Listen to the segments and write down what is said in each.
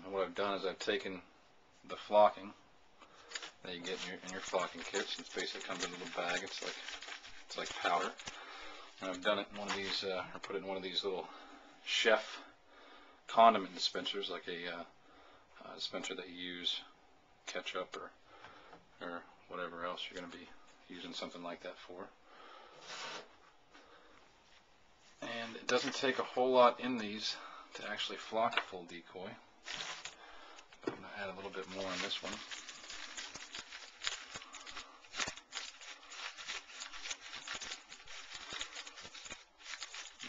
And what I've done is I've taken the flocking that you get in your flocking kits. It basically comes in a little bag. It's like powder. And I've done it in one of these, or put it in one of these little chef condiment dispensers, like a dispenser that you use ketchup or whatever else you're going to be using something like that for. And it doesn't take a whole lot in these to actually flock a full decoy. But I'm going to add a little bit more in this one.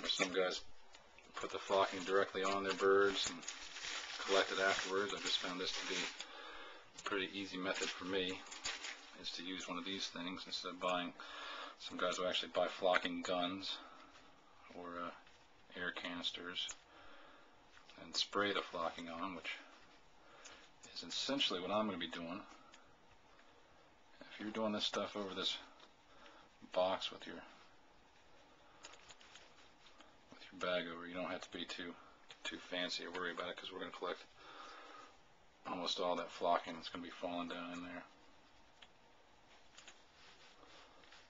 Some guys put the flocking directly on their birds and collect it afterwards. I just found this to be a pretty easy method for me, is to use one of these things instead of buying. Some guys will actually buy flocking guns or air canisters and spray the flocking on, which is essentially what I'm going to be doing. If you're doing this stuff over this box with your bag over, you don't have to be too fancy or worry about it, because we're going to collect almost all that flocking that's going to be falling down in there.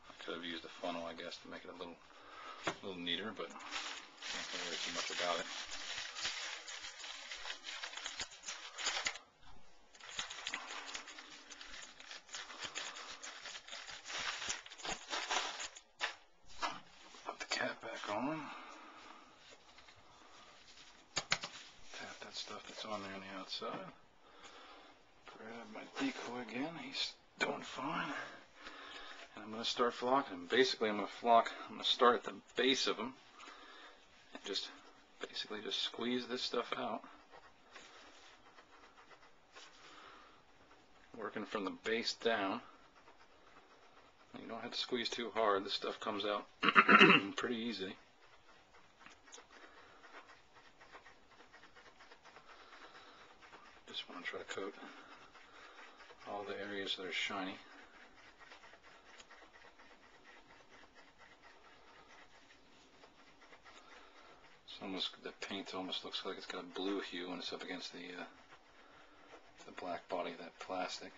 I could have used a funnel, I guess, to make it a little neater, but I don't worry too much about it. Put the cap back on. Stuff that's on there on the outside. Grab my decoy again. He's doing fine. And I'm going to start flocking him. Basically, I'm going to start at the base of him and just basically just squeeze this stuff out. Working from the base down. You don't have to squeeze too hard. This stuff comes out pretty easy. Just want to try to coat all the areas that are shiny. It's almost, the paint almost looks like it's got a blue hue when it's up against the black body of that plastic.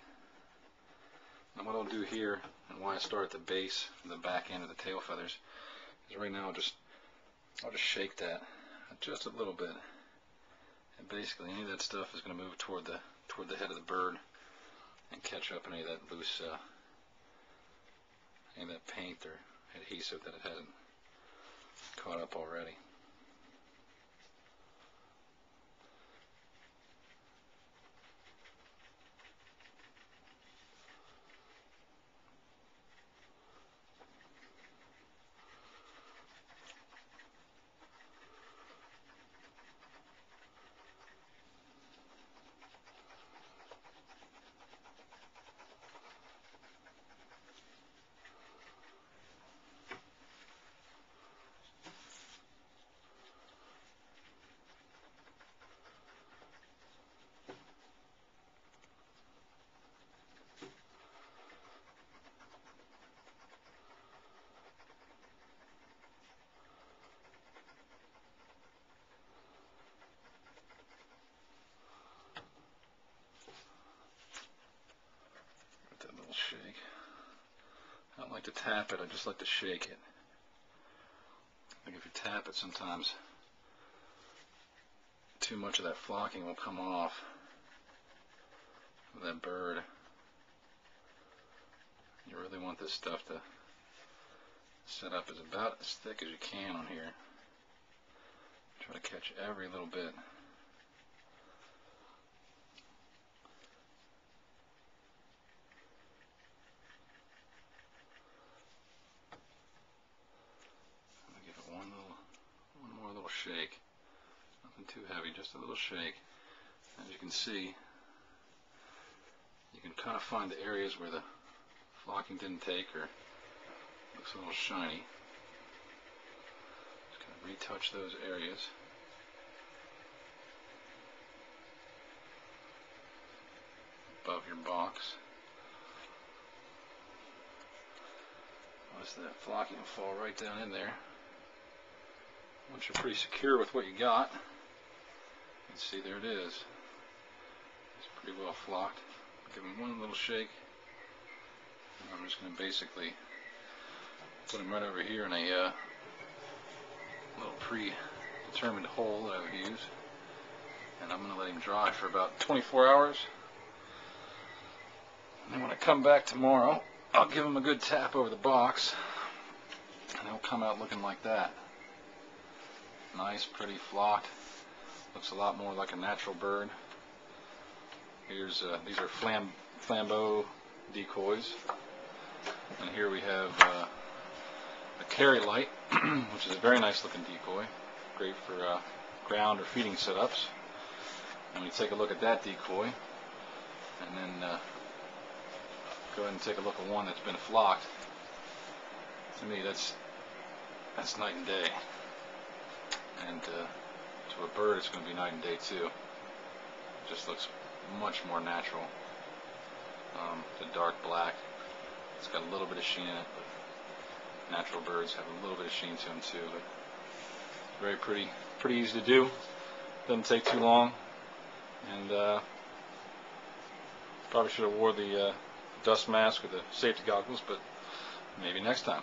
And what I'll do here, and why I start at the base, the back end of the tail feathers, is right now I'll just shake that just a little bit. And basically, any of that stuff is going to move toward the head of the bird and catch up any of that loose, any of that paint or adhesive that it hasn't caught up already. Shake. I don't like to tap it, I just like to shake it. Like if you tap it, sometimes too much of that flocking will come off of that bird. You really want this stuff to set up as about as thick as you can on here. Try to catch every little bit. Shake. Nothing too heavy, just a little shake. As you can see, you can kind of find the areas where the flocking didn't take or looks a little shiny. Just kind of retouch those areas. Above your box. Most of that flocking will fall right down in there. Once you're pretty secure with what you got, you can see there it is. pretty well flocked. Give them one little shake. I'm just going to basically put them right over here in a little predetermined hole that I would use. And I'm going to let him dry for about 24 hours. And then when I come back tomorrow, I'll give him a good tap over the box. And he'll come out looking like that. Nice, pretty flocked. Looks a lot more like a natural bird. Here's these are flambeau decoys. And here we have a carry light, which is a very nice looking decoy. Great for ground or feeding setups. And we take a look at that decoy. And then go ahead and take a look at one that's been flocked. To me, that's night and day. And to a bird, it's going to be night and day too. It just looks much more natural. The dark black. It's got a little bit of sheen in it, but natural birds have a little bit of sheen to them too. But very pretty easy to do. Doesn't take too long. And probably should have wore the dust mask or the safety goggles, but maybe next time.